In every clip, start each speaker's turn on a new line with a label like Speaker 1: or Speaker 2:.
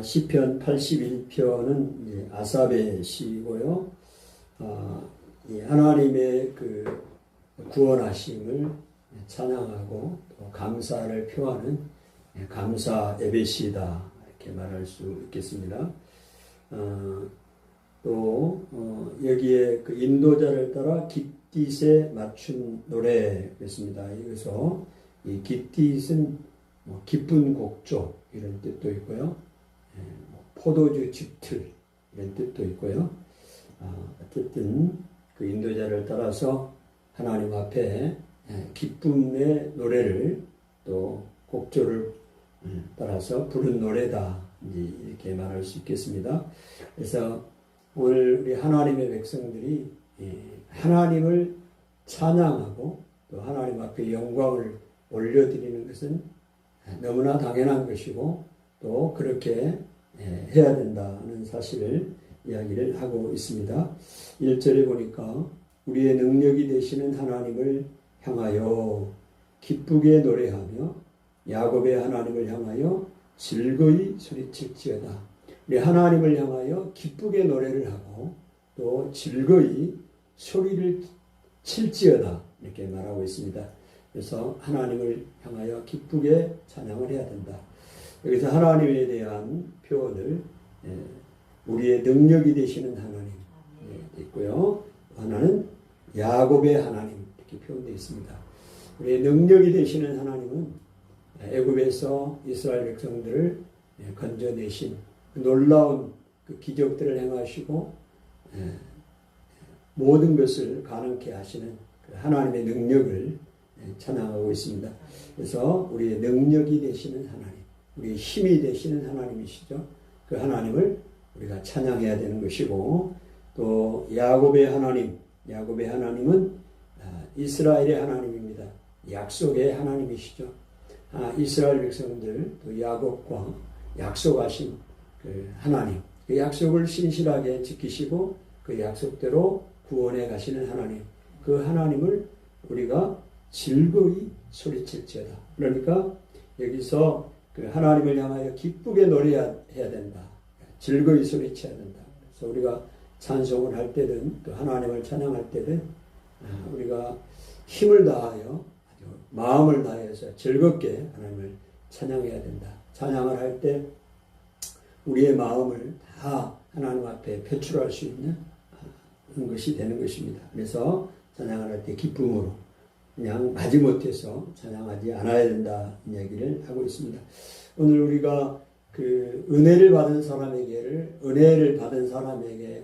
Speaker 1: 시편 81편은 아삽의 시고요. 이 하나님의 그 구원하심을 찬양하고 또 감사를 표하는 감사 예배시다 이렇게 말할 수 있겠습니다. 또 여기에 그 인도자를 따라 깃딧에 맞춘 노래였습니다. 여기서 이 깃딧은 기쁜 곡조 이런 뜻도 있고요. 포도주 즙틀 이런 뜻도 있고요. 어쨌든 그 인도자를 따라서 하나님 앞에 기쁨의 노래를 또 곡조를 따라서 부른 노래다 이렇게 말할 수 있겠습니다. 그래서 오늘 우리 하나님의 백성들이 하나님을 찬양하고 또 하나님 앞에 영광을 올려드리는 것은 너무나 당연한 것이고 또 그렇게 해야 된다는 사실을 이야기를 하고 있습니다. 1절에 보니까 우리의 능력이 되시는 하나님을 향하여 기쁘게 노래하며 야곱의 하나님을 향하여 즐거이 소리칠지어다. 우리 하나님을 향하여 기쁘게 노래를 하고 또 즐거이 소리를 칠지어다 이렇게 말하고 있습니다. 그래서 하나님을 향하여 기쁘게 찬양을 해야 된다. 여기서 하나님에 대한 표현을 우리의 능력이 되시는 하나님 있고요. 하나는 야곱의 하나님 이렇게 표현되어 있습니다. 우리의 능력이 되시는 하나님은 애굽에서 이스라엘 백성들을 건져내신 놀라운 그 기적들을 행하시고 모든 것을 가능케 하시는 하나님의 능력을 찬양하고 있습니다. 그래서 우리의 능력이 되시는 하나님, 우리의 힘이 되시는 하나님이시죠. 그 하나님을 우리가 찬양해야 되는 것이고 또 야곱의 하나님은 이스라엘의 하나님입니다. 약속의 하나님이시죠. 이스라엘 백성들 또 야곱과 약속하신 그 하나님, 그 약속을 신실하게 지키시고 그 약속대로 구원해 가시는 하나님, 그 하나님을 우리가 즐거이 소리칠지어다. 그러니까 여기서 그 하나님을 향하여 기쁘게 노래해야 된다. 즐거이 소리쳐야 된다. 그래서 우리가 찬송을 할 때든 또 하나님을 찬양할 때든 우리가 힘을 다하여 아주 마음을 다해서 즐겁게 하나님을 찬양해야 된다. 찬양을 할 때 우리의 마음을 다 하나님 앞에 표출할 수 있는 것이 되는 것입니다. 그래서 찬양을 할 때 기쁨으로 그냥 마지못해서 찬양하지 않아야 된다 이 얘기를 하고 있습니다. 오늘 우리가 그 은혜를 받은 사람에게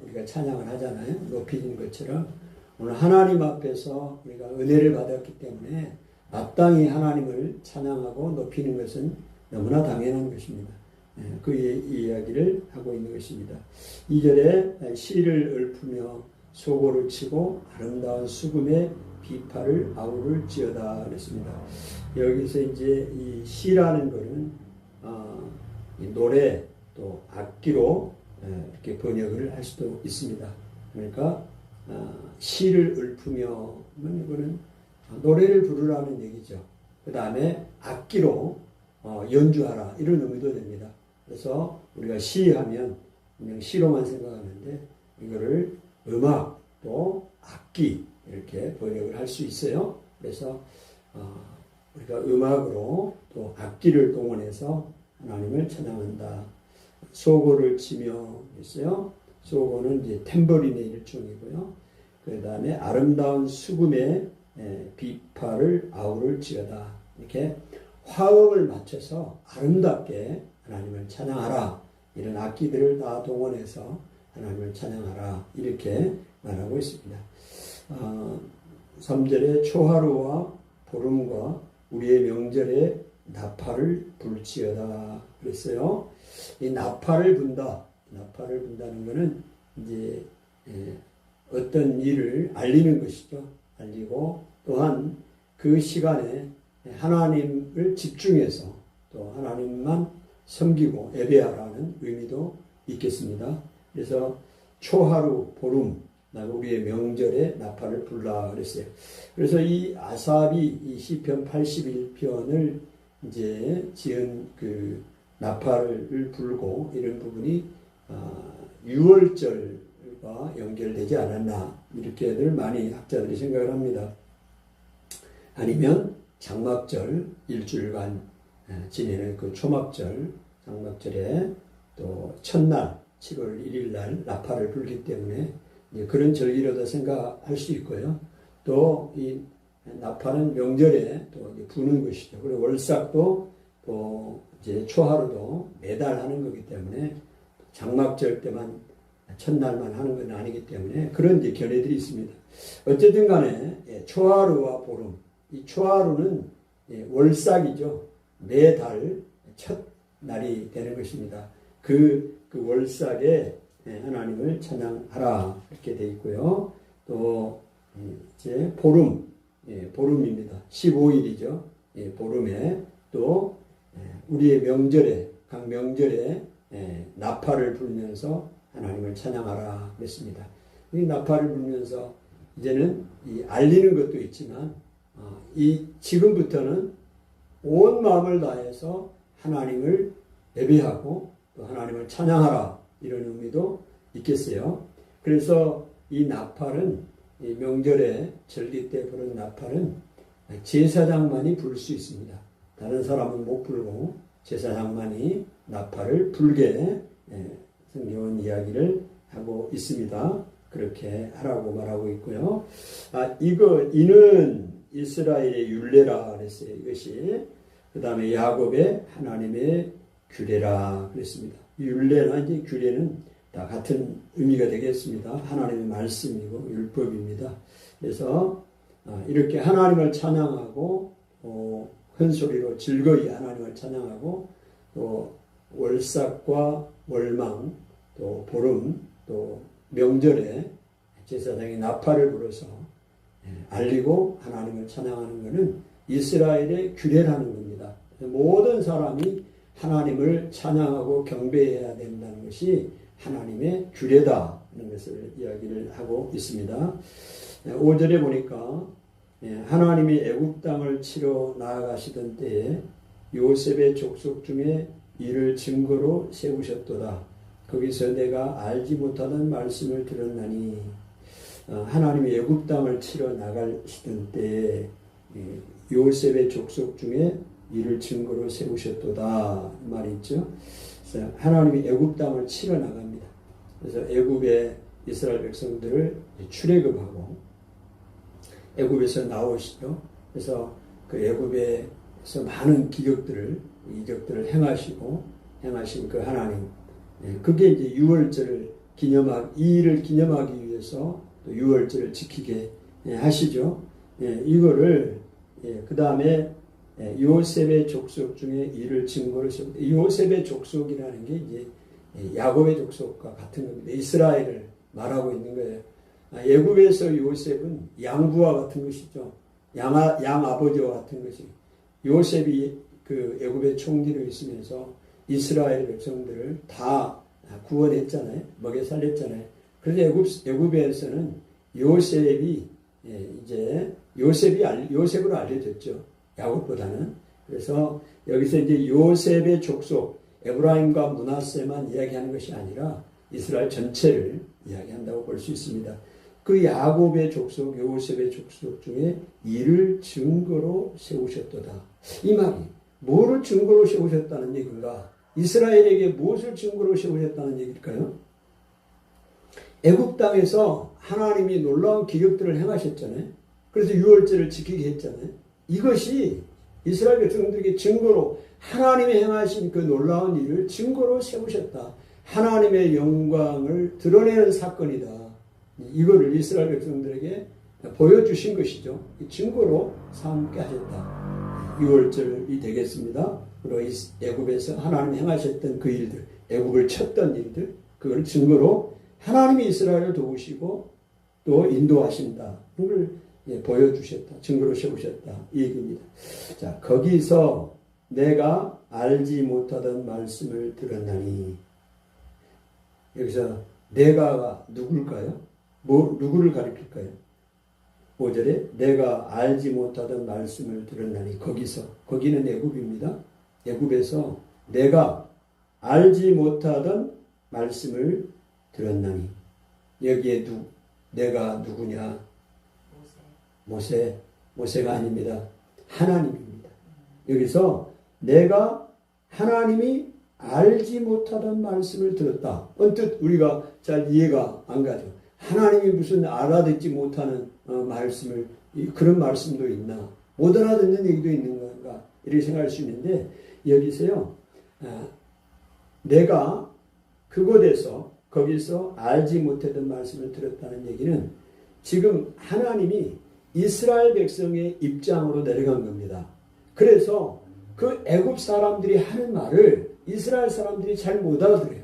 Speaker 1: 우리가 찬양을 하잖아요. 높이는 것처럼 오늘 하나님 앞에서 우리가 은혜를 받았기 때문에 마땅히 하나님을 찬양하고 높이는 것은 너무나 당연한 것입니다. 그 이야기를 하고 있는 것입니다. 2절에 시를 읊으며 소고를 치고 아름다운 수금에 비파를 아우를지어다 그랬습니다. 여기서 이제 이 시라는 것은 노래 또 악기로 이렇게 번역을 할 수도 있습니다. 그러니까 시를 읊으며 이거는 노래를 부르라는 얘기죠. 그 다음에 악기로 연주하라 이런 의미도 됩니다. 그래서 우리가 시하면 그냥 시로만 생각하는데 이거를 음악 또 악기 이렇게 번역을 할 수 있어요. 그래서 우리가 음악으로 또 악기를 동원해서 하나님을 찬양한다. 소고를 치며 있어요. 소고는 이제 탬버린의 일종이고요. 그 다음에 아름다운 수금에 비파를 아우를지어다. 이렇게 화음을 맞춰서 아름답게 하나님을 찬양하라. 이런 악기들을 다 동원해서 하나님을 찬양하라. 이렇게 말하고 있습니다. 3절에 초하루와 보름과 우리의 명절에 나팔을 불지어다 그랬어요. 이 나팔을 분다는 것은 이제 어떤 일을 알리는 것이죠. 알리고 또한 그 시간에 하나님을 집중해서 또 하나님만 섬기고 예배하라는 의미도 있겠습니다. 그래서 초하루, 보름, 우리의 명절에 나팔을 불라 그랬어요. 그래서 이 아삽이 이 시편 81편을 이제 지은 그 나팔을 불고 이런 부분이 유월절과 연결되지 않았나 이렇게들 많이 학자들이 생각을 합니다. 아니면 장막절 일주일간 지내는 그 초막절 장막절에 또 첫날 7월 1일 날 나팔을 불기 때문에 그런 절기로도 생각할 수 있고요. 또 이 나팔은 명절에 또 부는 것이죠. 그리고 월삭도 또 이제 초하루도 매달 하는 거기 때문에 장막절 때만 첫날만 하는 건 아니기 때문에 그런 이제 견해들이 있습니다. 어쨌든 간에 초하루와 보름, 이 초하루는 월삭이죠. 매달 첫 날이 되는 것입니다. 그 월삭에 하나님을 찬양하라 이렇게 되어 있고요. 또 이제 보름입니다. 15일이죠. 보름에 또 우리의 명절에 각 명절에 나팔을 불면서 하나님을 찬양하라 그랬습니다. 이 나팔을 불면서 이제는 알리는 것도 있지만 지금부터는 온 마음을 다해서 하나님을 예배하고 또 하나님을 찬양하라 이런 의미도 있겠어요. 그래서 이 나팔은 이 명절에 절기 때 부르는 나팔은 제사장만이 부를 수 있습니다. 다른 사람은 못 불고 제사장만이 나팔을 불게 성경은 이야기를 하고 있습니다. 그렇게 하라고 말하고 있고요. 이는 이스라엘의 율례라 그랬어요. 이것이 그 다음에 야곱의 하나님의 규례라 그랬습니다. 율례나 이제 규례는 다 같은 의미가 되겠습니다. 하나님의 말씀이고 율법입니다. 그래서 이렇게 하나님을 찬양하고 큰 소리로 즐거이 하나님을 찬양하고 또 월삭과 월망 또 보름 또 명절에 제사장이 나팔을 불어서 알리고 하나님을 찬양하는 것은 이스라엘의 규례라는 겁니다. 모든 사람이 하나님을 찬양하고 경배해야 된다는 것이 하나님의 규례다는 것을 이야기를 하고 있습니다. 5절에 보니까 하나님이 애굽 땅을 치러 나아가시던 때에 요셉의 족속 중에 이를 증거로 세우셨도다. 거기서 내가 알지 못하던 말씀을 들었나니 하나님이 애굽 땅을 치러 나가시던 때에 요셉의 족속 중에 이를 증거로 세우셨도다 말이 있죠. 그래서 하나님이 애굽 땅을 치러 나갑니다. 그래서 애굽의 이스라엘 백성들을 출애굽하고 애굽에서 나오시죠. 그래서 그 애굽에서 많은 이적들을 행하신 그 하나님, 그게 이제 유월절을 이 일을 기념하기 위해서 또 유월절을 지키게 하시죠. 이거를 그 다음에 요셉의 족속 중에 이를 증거로 세우고, 요셉의 족속이라는 게 이제 야곱의 족속과 같은 겁니다. 이스라엘을 말하고 있는 거예요. 애굽에서 요셉은 양부와 같은 것이죠. 양 아버지와 같은 것이. 요셉이 그 애굽의 총리로 있으면서 이스라엘 백성들을 다 구원했잖아요. 먹여 살렸잖아요. 그래서 애굽에서는 요셉이 이제 요셉으로 알려졌죠. 야곱보다는. 그래서 여기서 이제 요셉의 족속, 에브라임과 므낫세만 이야기하는 것이 아니라 이스라엘 전체를 이야기한다고 볼 수 있습니다. 그 야곱의 족속, 요셉의 족속 중에 이를 증거로 세우셨도다. 이 말이 뭐를 증거로 세우셨다는 얘기인가? 이스라엘에게 무엇을 증거로 세우셨다는 얘기일까요? 애굽 땅에서 하나님이 놀라운 기적들을 행하셨잖아요. 그래서 유월절을 지키게 했잖아요. 이것이 이스라엘 백성들에게 증거로 하나님이 행하신 그 놀라운 일을 증거로 세우셨다. 하나님의 영광을 드러내는 사건이다. 이거를 이스라엘 백성들에게 보여주신 것이죠. 증거로 삼게 하셨다. 유월절이 되겠습니다. 그리고 애굽에서 하나님이 행하셨던 그 일들, 애굽을 쳤던 일들, 그걸 증거로 하나님이 이스라엘을 도우시고 또 인도하신다. 그걸 보여주셨다. 증거로 세우셨다. 이 얘기입니다. 자, 거기서 내가 알지 못하던 말씀을 들었나니. 여기서 내가가 누굴까요? 누구를 가리킬까요? 5절에 내가 알지 못하던 말씀을 들었나니. 거기는 애굽입니다. 애굽에서 내가 알지 못하던 말씀을 들었나니. 여기에 내가 누구냐? 모세가 아닙니다. 하나님입니다. 여기서 내가 하나님이 알지 못하던 말씀을 들었다. 언뜻 우리가 잘 이해가 안 가죠. 하나님이 무슨 알아듣지 못하는 말씀을, 그런 말씀도 있나? 못 알아듣는 얘기도 있는 건가? 이렇게 생각할 수 있는데, 여기서요, 내가 거기서 알지 못하던 말씀을 들었다는 얘기는 지금 하나님이 이스라엘 백성의 입장으로 내려간 겁니다. 그래서 그 애굽 사람들이 하는 말을 이스라엘 사람들이 잘 못 알아들어요.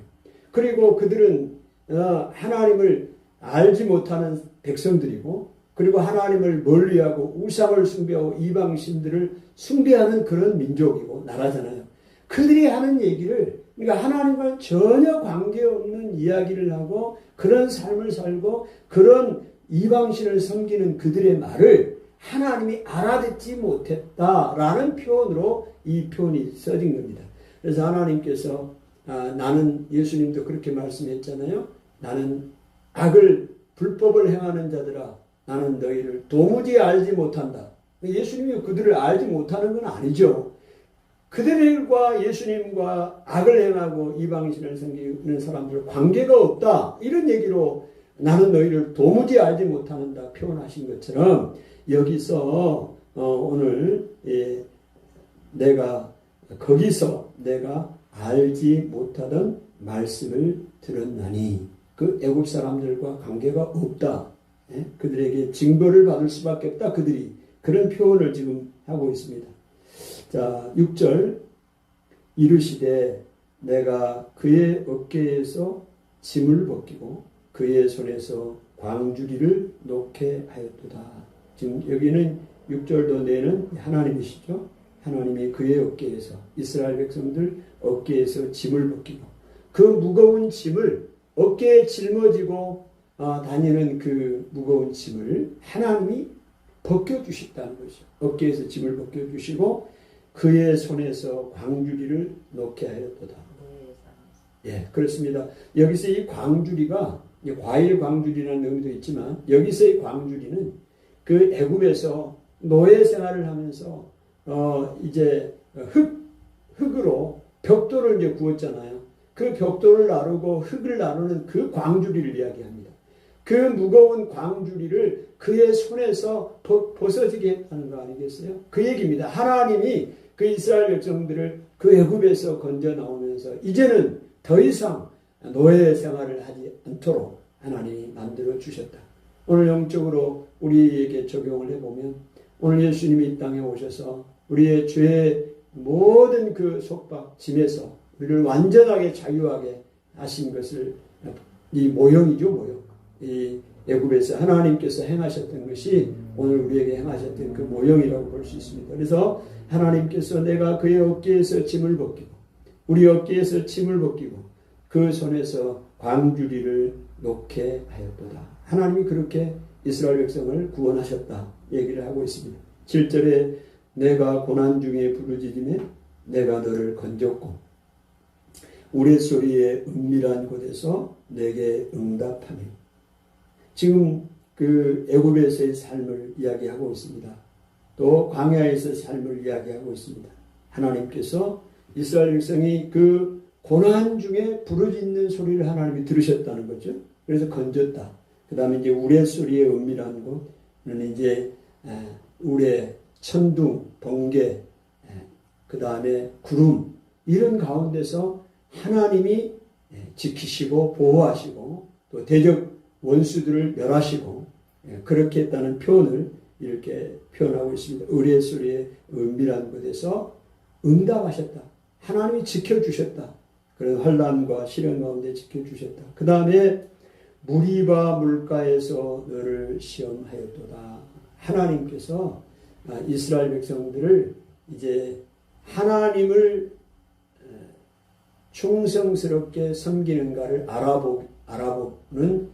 Speaker 1: 그리고 그들은 하나님을 알지 못하는 백성들이고, 그리고 하나님을 멀리하고 우상을 숭배하고 이방신들을 숭배하는 그런 민족이고 나라잖아요. 그들이 하는 얘기를, 그러니까 하나님과 전혀 관계없는 이야기를 하고 그런 삶을 살고 그런 이방신을 섬기는 그들의 말을 하나님이 알아듣지 못했다라는 표현으로 이 표현이 써진 겁니다. 그래서 하나님께서 나는, 예수님도 그렇게 말씀했잖아요. 나는 불법을 행하는 자들아, 나는 너희를 도무지 알지 못한다. 예수님이 그들을 알지 못하는 건 아니죠. 그들과 예수님과 악을 행하고 이방신을 섬기는 사람들 관계가 없다. 이런 얘기로 나는 너희를 도무지 알지 못한다 표현하신 것처럼, 여기서 오늘 거기서 내가 알지 못하던 말씀을 들었나니, 그 애국 사람들과 관계가 없다. 그들에게 징벌을 받을 수밖에 없다. 그들이 그런 표현을 지금 하고 있습니다. 자, 6절, 이르시되 내가 그의 어깨에서 짐을 벗기고 그의 손에서 광주리를 놓게 하였도다. 지금 여기는 6절도 내는 하나님이시죠. 하나님이 그의 어깨에서, 이스라엘 백성들 어깨에서 짐을 벗기고, 그 무거운 짐을, 어깨에 짊어지고 다니는 그 무거운 짐을 하나님이 벗겨주셨다는 것이죠. 어깨에서 짐을 벗겨주시고 그의 손에서 광주리를 놓게 하였도다. 예, 그렇습니다. 여기서 이 광주리가, 과일 광주리라는 의미도 있지만, 여기서의 광주리는 그 애굽에서 노예 생활을 하면서 이제 흙으로 벽돌을 이제 구웠잖아요. 그 벽돌을 나르고 흙을 나르는 그 광주리를 이야기합니다. 그 무거운 광주리를 그의 손에서 벗어지게 했다는 거 아니겠어요? 그 얘기입니다. 하나님이 그 이스라엘 백성들을 그 애굽에서 건져 나오면서 이제는 더 이상 노예 생활을 하지 않도록 하나님이 만들어 주셨다. 오늘 영적으로 우리에게 적용을 해보면, 오늘 예수님이 이 땅에 오셔서 우리의 죄의 모든 그 속박, 짐에서 우리를 완전하게 자유하게 하신 것을, 이 모형이죠, 모형. 이 애굽에서 하나님께서 행하셨던 것이 오늘 우리에게 행하셨던 그 모형이라고 볼 수 있습니다. 그래서 하나님께서 내가 그의 어깨에서 짐을 벗기고, 우리 어깨에서 짐을 벗기고 그 손에서 광주리를 놓게 하였도다. 하나님이 그렇게 이스라엘 백성을 구원하셨다 얘기를 하고 있습니다. 7절에 내가 고난 중에 부르짖음에 내가 너를 건졌고 우레소리의 은밀한 곳에서 내게 응답하며. 지금 그 애굽에서의 삶을 이야기하고 있습니다. 또 광야에서의 삶을 이야기하고 있습니다. 하나님께서 이스라엘 백성이 그 고난 중에 부르짖는 소리를 하나님이 들으셨다는 거죠. 그래서 건졌다. 그 다음에 이제 우레소리의 은밀한 곳은 이제 우레, 천둥, 번개, 그 다음에 구름, 이런 가운데서 하나님이 지키시고 보호하시고 또 대적 원수들을 멸하시고 그렇게 했다는 표현을 이렇게 표현하고 있습니다. 우레소리의 은밀한 곳에서 응답하셨다. 하나님이 지켜주셨다. 그런 환난과 시련 가운데 지켜주셨다. 그 다음에 무리바 물가에서 너를 시험하였도다. 하나님께서 이스라엘 백성들을 이제 하나님을 충성스럽게 섬기는가를 알아보는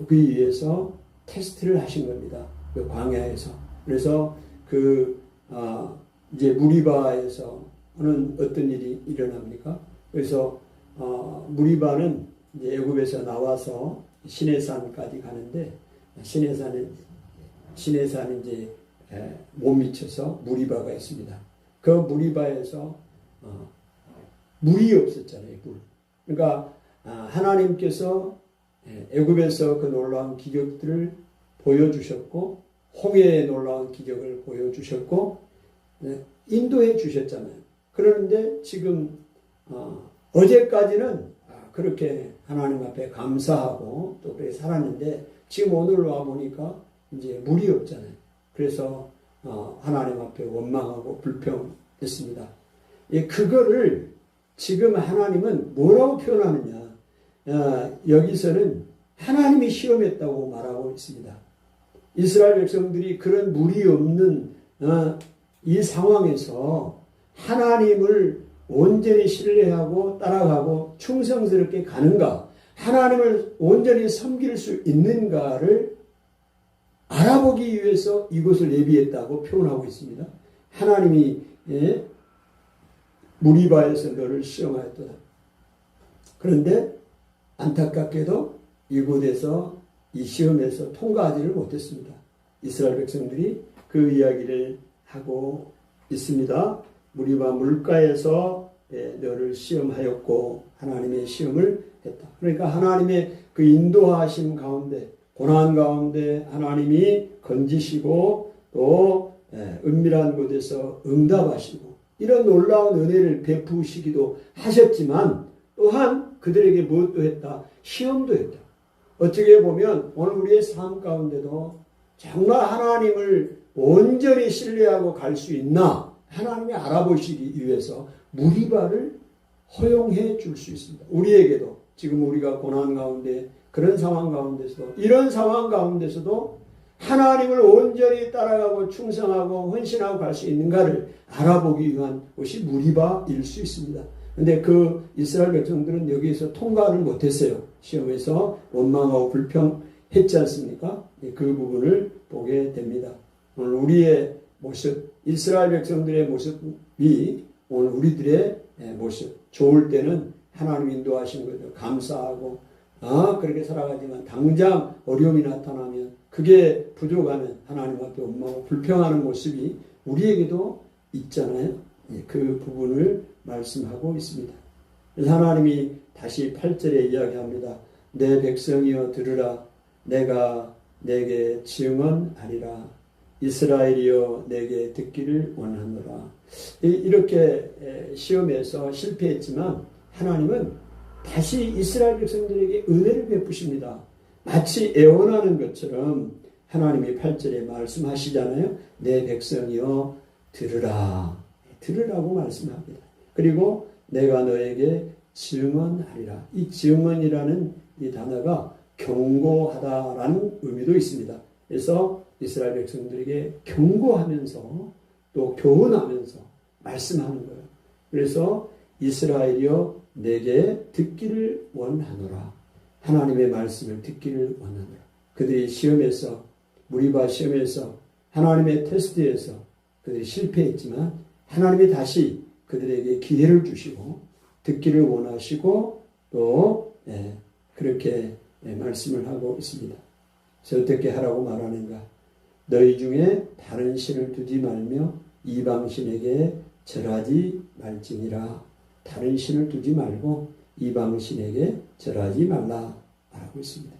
Speaker 1: 그 위해서 테스트를 하신 겁니다. 그 광야에서. 그래서 이제 무리바에서는 어떤 일이 일어납니까? 그래서 무리바는 이제 애굽에서 나와서 시내산까지 가는데 시내산은 이제 못 미쳐서 무리바가 있습니다. 그 무리바에서 물이 없었잖아요. 물. 그러니까 하나님께서 애굽에서 그 놀라운 기적들을 보여주셨고 홍해의 놀라운 기적을 보여주셨고 인도해 주셨잖아요. 그런데 지금 어제까지는 그렇게 하나님 앞에 감사하고 또 그렇게 살았는데 지금 오늘 와 보니까 이제 물이 없잖아요. 그래서 하나님 앞에 원망하고 불평했습니다. 그거를 지금 하나님은 뭐라고 표현하느냐? 여기서는 하나님이 시험했다고 말하고 있습니다. 이스라엘 백성들이 그런 물이 없는 이 상황에서 하나님을 온전히 신뢰하고 따라가고 충성스럽게 가는가, 하나님을 온전히 섬길 수 있는가를 알아보기 위해서 이곳을 예비했다고 표현하고 있습니다. 하나님이 무리바에서 너를 시험하였도다. 그런데 안타깝게도 이곳에서 이 시험에서 통과하지를 못했습니다. 이스라엘 백성들이 그 이야기를 하고 있습니다. 무리바 물가에서 너를 시험하였고 하나님의 시험을 했다. 그러니까 하나님의 그 인도하심 가운데 고난 가운데 하나님이 건지시고 또 은밀한 곳에서 응답하시고 이런 놀라운 은혜를 베푸시기도 하셨지만 또한 그들에게 무엇도 했다? 시험도 했다. 어떻게 보면 오늘 우리의 삶 가운데도 정말 하나님을 온전히 신뢰하고 갈 수 있나 하나님이 알아보시기 위해서 무리바를 허용해 줄 수 있습니다. 우리에게도 지금 우리가 고난 가운데 그런 상황 가운데서도 이런 상황 가운데서도 하나님을 온전히 따라가고 충성하고 헌신하고 갈 수 있는가를 알아보기 위한 것이 무리바일 수 있습니다. 근데 그 이스라엘 백성들은 여기에서 통과를 못했어요. 시험에서 원망하고 불평했지 않습니까? 그 부분을 보게 됩니다. 오늘 우리의 모습, 이스라엘 백성들의 모습이 오늘 우리들의 모습. 좋을 때는 하나님 인도하신 것을 감사하고 그렇게 살아가지만 당장 어려움이 나타나면 그게 부족하면 하나님 앞에 원망하고 불평하는 모습이 우리에게도 있잖아요. 그 부분을 말씀하고 있습니다. 그래서 하나님이 다시 8절에 이야기합니다. 내 백성이여 들으라. 내가 내게 증언하리라. 이스라엘이여 내게 듣기를 원하노라. 이렇게 시험에서 실패했지만 하나님은 다시 이스라엘 백성들에게 은혜를 베푸십니다. 마치 애원하는 것처럼 하나님이 8절에 말씀하시잖아요. 내 백성이여 들으라. 들으라고 말씀합니다. 그리고 내가 너에게 증언하리라. 이 증언이라는 이 단어가 경고하다라는 의미도 있습니다. 그래서 이스라엘 백성들에게 경고하면서 또 교훈하면서 말씀하는 거예요. 그래서 이스라엘이여 내게 듣기를 원하노라. 하나님의 말씀을 듣기를 원하노라. 그들이 시험에서 무리바 시험에서 하나님의 테스트에서 그들이 실패했지만 하나님이 다시 그들에게 기회를 주시고 듣기를 원하시고 또 그렇게 말씀을 하고 있습니다. 그래서 어떻게 하라고 말하는가? 너희 중에 다른 신을 두지 말며 이방신에게 절하지 말지니라. 다른 신을 두지 말고 이방신에게 절하지 말라 말하고 있습니다.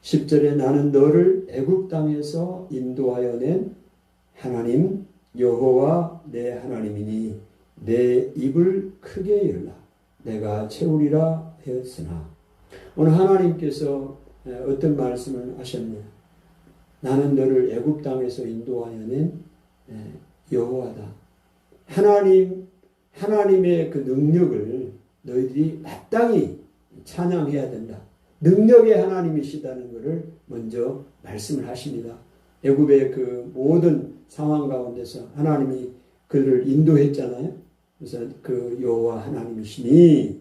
Speaker 1: 10절에 나는 너를 애굽 땅에서 인도하여 낸 하나님 여호와 내 하나님이니 내 입을 크게 열라. 내가 채우리라 하였으나 오늘 하나님께서 어떤 말씀을 하셨냐? 나는 너를 애굽 땅에서 인도하여 낸 여호와다. 하나님의 그 능력을 너희들이 마땅히 찬양해야 된다. 능력의 하나님이시다는 것을 먼저 말씀을 하십니다. 애굽의 그 모든 상황 가운데서 하나님이 그를 인도했잖아요. 그래서 그 여호와 하나님이시니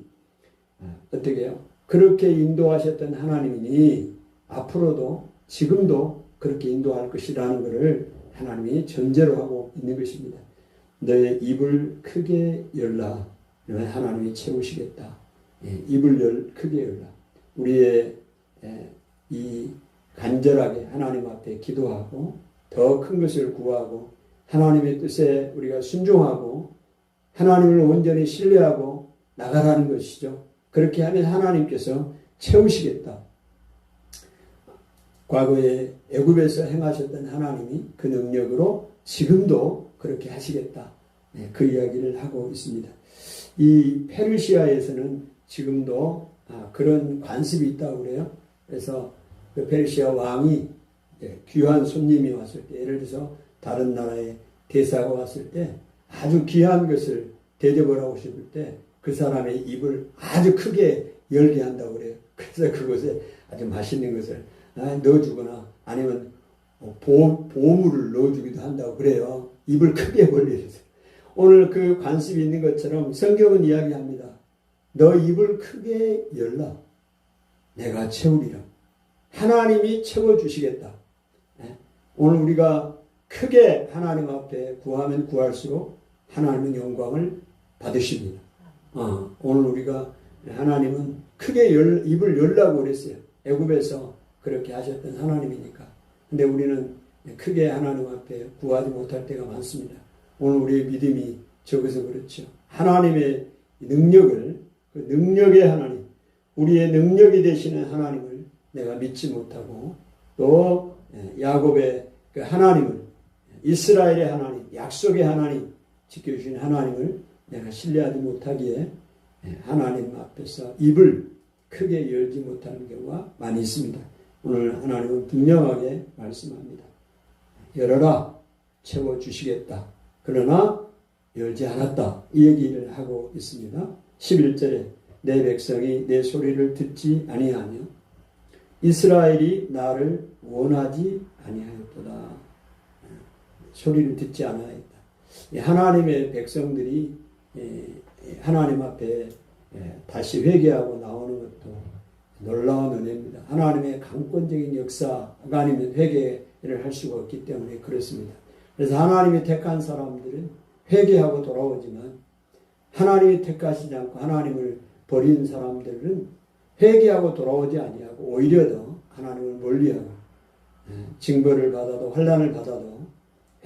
Speaker 1: 어떻게 해요? 그렇게 인도하셨던 하나님이니 앞으로도 지금도 그렇게 인도할 것이라는 것을 하나님이 전제로 하고 있는 것입니다. 너의 입을 크게 열라. 하나님이 채우시겠다. 입을 크게 열라. 우리의 이 간절하게 하나님 앞에 기도하고 더 큰 것을 구하고 하나님의 뜻에 우리가 순종하고 하나님을 온전히 신뢰하고 나가라는 것이죠. 그렇게 하면 하나님께서 채우시겠다. 과거에 애굽에서 행하셨던 하나님이 그 능력으로 지금도 그렇게 하시겠다. 그 이야기를 하고 있습니다. 이 페르시아에서는 지금도 그런 관습이 있다고 그래요. 그래서 그 페르시아 왕이 귀한 손님이 왔을 때, 예를 들어서 다른 나라의 대사가 왔을 때 아주 귀한 것을 대접을 하고 싶을 때 그 사람의 입을 아주 크게 열게 한다고 그래요. 그래서 그곳에 아주 맛있는 것을 넣어주거나 아니면 보물을 넣어주기도 한다고 그래요. 입을 크게 벌리면서. 오늘 그 관습이 있는 것처럼 성경은 이야기합니다. 너 입을 크게 열라. 내가 채우리라. 하나님이 채워주시겠다. 오늘 우리가 크게 하나님 앞에 구하면 구할수록 하나님은 영광을 받으십니다. 오늘 우리가 하나님은 크게 입을 열라고 그랬어요. 애굽에서 그렇게 하셨던 하나님이니까. 근데 우리는 크게 하나님 앞에 구하지 못할 때가 많습니다. 오늘 우리의 믿음이 적어서 그렇죠. 하나님의 능력을, 그 능력의 하나님, 우리의 능력이 되시는 하나님을 내가 믿지 못하고 또 야곱의 그 하나님을, 이스라엘의 하나님, 약속의 하나님, 지켜주신 하나님을 내가 신뢰하지 못하기에 하나님 앞에서 입을 크게 열지 못하는 경우가 많이 있습니다. 오늘 하나님은 분명하게 말씀합니다. 열어라, 채워주시겠다. 그러나 열지 않았다. 이 얘기를 하고 있습니다. 11절에 내 백성이 내 소리를 듣지 아니하며 이스라엘이 나를 원하지 아니하였도다. 소리를 듣지 않아야겠다. 하나님의 백성들이 하나님 앞에 다시 회개하고 나오는 것도 놀라운 은혜입니다. 하나님의 강권적인 역사가 아니면 회개를 할 수가 없기 때문에 그렇습니다. 그래서 하나님이 택한 사람들은 회개하고 돌아오지만 하나님이 택하시지 않고 하나님을 버린 사람들은 회개하고 돌아오지 아니하고 오히려 더 하나님을 멀리하고 징벌을 받아도 환난을 받아도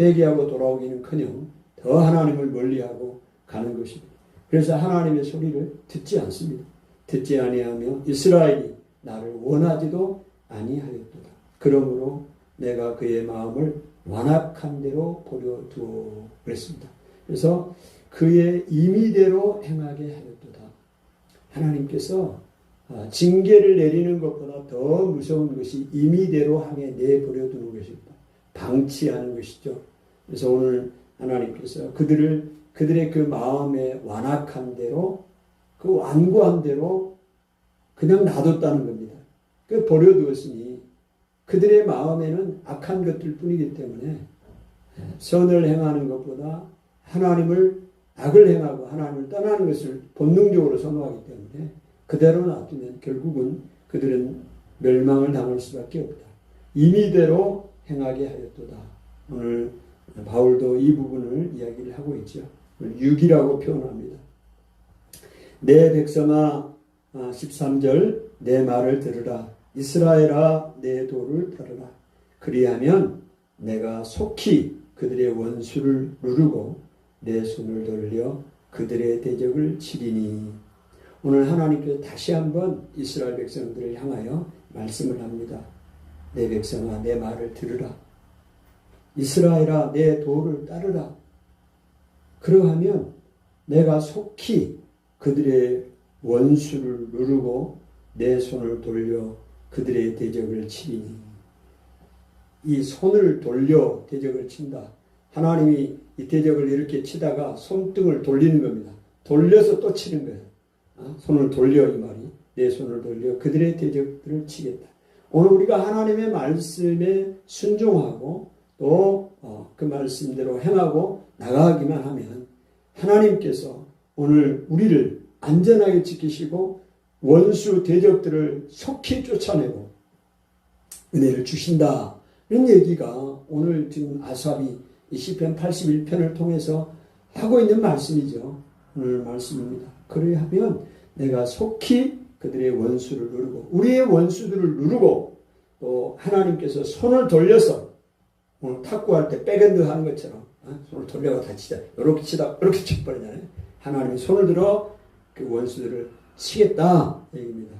Speaker 1: 회개하고 돌아오기는커녕 더 하나님을 멀리하고 가는 것입니다. 그래서 하나님의 소리를 듣지 않습니다. 듣지 아니하며 이스라엘이 나를 원하지도 아니하였도다. 그러므로 내가 그의 마음을 완악한 대로 버려두어 그랬습니다. 그래서 그의 임의대로 행하게 하였도다. 하나님께서 징계를 내리는 것보다 더 무서운 것이 임의대로 하게 내버려두는 것입니다. 방치하는 것이죠. 그래서 오늘 하나님께서 그들의 그 마음의 완악한 대로, 그 완고한 대로 그냥 놔뒀다는 겁니다. 그 버려두었으니 그들의 마음에는 악한 것들 뿐이기 때문에 선을 행하는 것보다 하나님을 악을 행하고 하나님을 떠나는 것을 본능적으로 선호하기 때문에 그대로 놔두면 결국은 그들은 멸망을 당할 수밖에 없다. 임의대로 행하게 하였도다. 오늘 바울도 이 부분을 이야기를 하고 있죠. 육이라고 표현합니다. 내 백성아 13절 내 말을 들으라. 이스라엘아 내 도를 따르라. 그리하면 내가 속히 그들의 원수를 누르고 내 손을 돌려 그들의 대적을 치리니. 오늘 하나님께서 다시 한번 이스라엘 백성들을 향하여 말씀을 합니다. 내 백성아 내 말을 들으라. 이스라엘아 내 도를 따르라. 그러하면 내가 속히 그들의 원수를 누르고 내 손을 돌려 그들의 대적을 치리니. 이 손을 돌려 대적을 친다. 하나님이 이 대적을 이렇게 치다가 손등을 돌리는 겁니다. 돌려서 또 치는 거예요. 손을 돌려, 이 말이. 내 손을 돌려 그들의 대적들을 치겠다. 오늘 우리가 하나님의 말씀에 순종하고 또 그 말씀대로 행하고 나가기만 하면 하나님께서 오늘 우리를 안전하게 지키시고 원수 대적들을 속히 쫓아내고 은혜를 주신다. 이런 얘기가 오늘 지금 아삽이 이 시편 81편을 통해서 하고 있는 말씀이죠. 오늘 말씀입니다. 그래야하면 내가 속히 그들의 원수를 누르고 우리의 원수들을 누르고 또 하나님께서 손을 돌려서 오늘 탁구할 때 백핸드 하는 것처럼 손을 돌려가 다치자 이렇게 치다 이렇게 쳐버리잖아요. 하나님이 손을 들어 그 원수들을 치겠다 얘기입니다.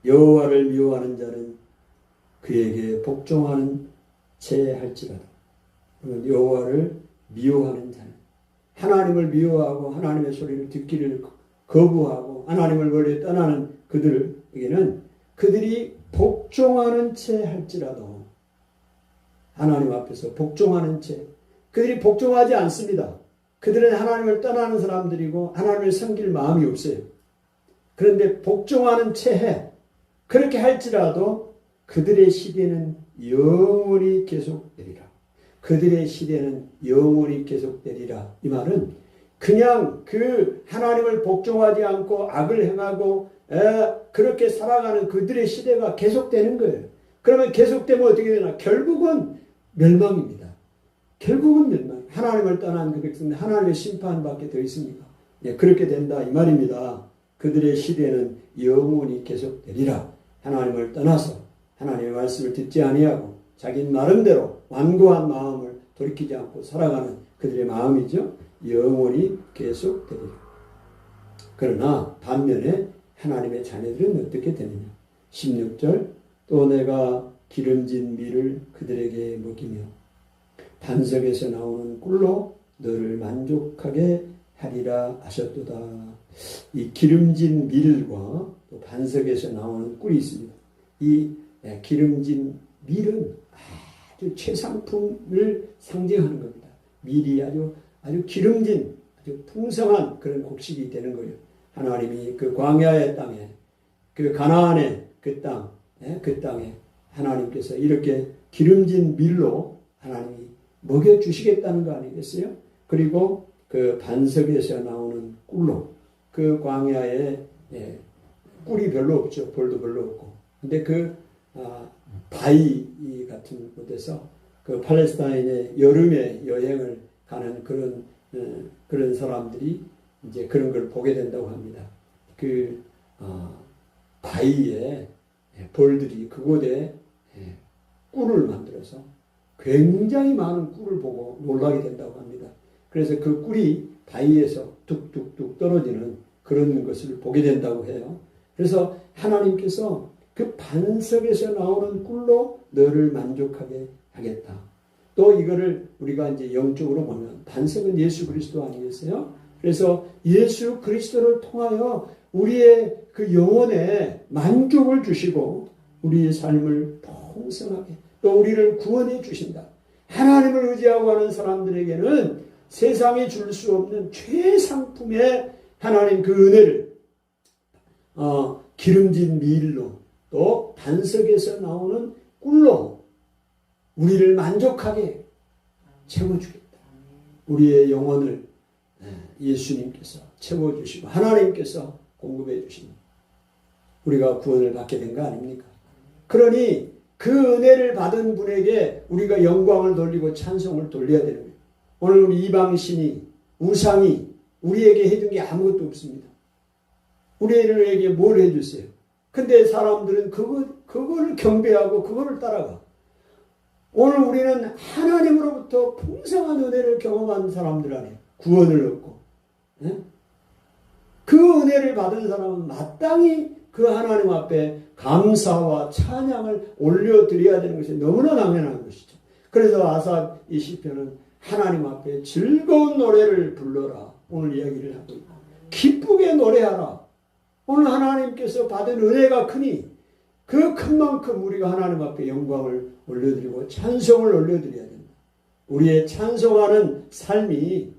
Speaker 1: 여호와를 미워하는 자는 그에게 복종하는 채 할지라도. 여호와를 미워하는 자는 하나님을 미워하고 하나님의 소리를 듣기를 거부하고 하나님을 멀리 떠나는 그들에게는 그들이 복종하는 채 할지라도 하나님 앞에서 복종하는 채 그들이 복종하지 않습니다. 그들은 하나님을 떠나는 사람들이고 하나님을 섬길 마음이 없어요. 그런데 복종하는 채해 그렇게 할지라도 그들의 시대는 영원히 계속되리라. 그들의 시대는 영원히 계속되리라. 이 말은 그냥 그 하나님을 복종하지 않고 악을 행하고 그렇게 살아가는 그들의 시대가 계속되는 거예요. 그러면 계속되면 어떻게 되나? 결국은 멸망입니다. 결국은 멸망. 하나님을 떠난 그 백성들 하나님의 심판밖에 더 있습니까? 예, 그렇게 된다 이 말입니다. 그들의 시대는 영원히 계속되리라. 하나님을 떠나서 하나님의 말씀을 듣지 아니하고 자기 나름대로 완고한 마음을 돌이키지 않고 살아가는 그들의 마음이죠. 영원히 계속되리라. 그러나 반면에 하나님의 자녀들은 어떻게 되느냐. 16절 또 내가 기름진 밀을 그들에게 먹이며 반석에서 나오는 꿀로 너를 만족하게 하리라 하셨도다. 이 기름진 밀과 또 반석에서 나오는 꿀이 있습니다. 이 기름진 밀은 아주 최상품을 상징하는 겁니다. 밀이 아주 기름진 아주 풍성한 그런 곡식이 되는 거예요. 하나님이 그 광야의 땅에 그 가나안의 그 땅에 하나님께서 이렇게 기름진 밀로 하나님이 먹여주시겠다는 거 아니겠어요? 그리고 그 반석에서 나오는 꿀로 그 광야에 꿀이 별로 없죠. 볼도 별로 없고. 근데 그 바위 같은 곳에서 그 팔레스타인의 여름에 여행을 가는 그런 사람들이 이제 그런 걸 보게 된다고 합니다. 그 바위에 벌들이 그곳에 꿀을 만들어서 굉장히 많은 꿀을 보고 놀라게 된다고 합니다. 그래서 그 꿀이 바위에서 뚝뚝뚝 떨어지는 그런 것을 보게 된다고 해요. 그래서 하나님께서 그 반석에서 나오는 꿀로 너를 만족하게 하겠다. 또 이거를 우리가 이제 영적으로 보면 반석은 예수 그리스도 아니겠어요? 그래서 예수 그리스도를 통하여 우리의 그 영혼에 만족을 주시고 우리의 삶을 풍성하게 또 우리를 구원해 주신다. 하나님을 의지하고 하는 사람들에게는 세상이 줄 수 없는 최상품의 하나님 그 은혜를 기름진 밀로 또 반석에서 나오는 꿀로 우리를 만족하게 채워주겠다. 우리의 영혼을 예수님께서 채워주시고 하나님께서 공급해 주시니 우리가 구원을 받게 된 거 아닙니까? 그러니 그 은혜를 받은 분에게 우리가 영광을 돌리고 찬송을 돌려야 되는 거예요. 오늘 우리 이방신이 우상이 우리에게 해준 게 아무것도 없습니다. 우리에게 뭘 해줬어요? 근데 사람들은 그거를 경배하고 그거를 따라가. 오늘 우리는 하나님으로부터 풍성한 은혜를 경험한 사람들 아니에요. 구원을 얻고. 그 은혜를 받은 사람은 마땅히 그 하나님 앞에 감사와 찬양을 올려드려야 되는 것이 너무나 당연한 것이죠. 그래서 아삽 이 시편은 하나님 앞에 즐거운 노래를 불러라. 오늘 이야기를 하고 있고 기쁘게 노래하라. 오늘 하나님께서 받은 은혜가 크니 그 큰 만큼 우리가 하나님 앞에 영광을 올려드리고 찬송을 올려드려야 된다. 우리의 찬송하는 삶이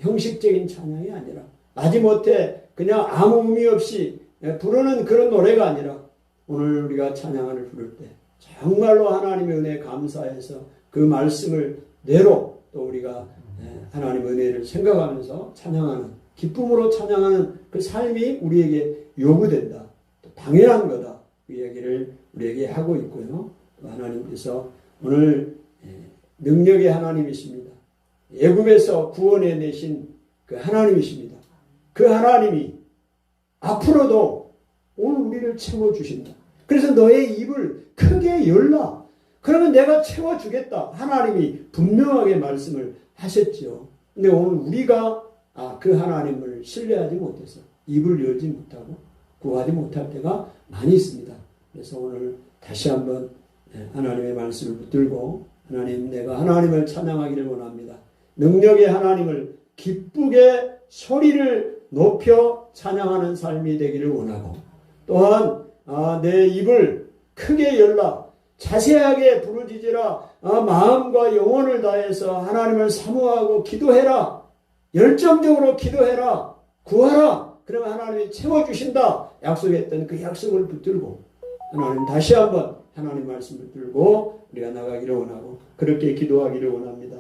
Speaker 1: 형식적인 찬양이 아니라 마지못해 그냥 아무 의미 없이 부르는 그런 노래가 아니라 오늘 우리가 찬양을 부를 때 정말로 하나님의 은혜에 감사해서 그 말씀을 내로 또 우리가 하나님의 은혜를 생각하면서 찬양하는 기쁨으로 찬양하는 그 삶이 우리에게 요구된다. 또 당연한 거다. 그 이야기를 우리에게 하고 있고요. 또 하나님께서 오늘 능력의 하나님이십니다. 애굽에서 구원해 내신 그 하나님이십니다. 그 하나님이 앞으로도 오늘 우리를 채워주신다. 그래서 너의 입을 크게 열라. 그러면 내가 채워주겠다. 하나님이 분명하게 말씀을 하셨죠. 근데 오늘 우리가 그 하나님을 신뢰하지 못해서 입을 열지 못하고 구하지 못할 때가 많이 있습니다. 그래서 오늘 다시 한번 하나님의 말씀을 붙들고 하나님, 내가 하나님을 찬양하기를 원합니다. 능력의 하나님을 기쁘게 소리를 높여 찬양하는 삶이 되기를 원하고, 또한 내 입을 크게 열라. 자세하게 부르짖으라. 마음과 영혼을 다해서 하나님을 사모하고 기도해라. 열정적으로 기도해라. 구하라. 그러면 하나님이 채워주신다. 약속했던 그 약속을 붙들고 하나님 다시 한번 하나님 말씀을 들고 우리가 나가기를 원하고 그렇게 기도하기를 원합니다.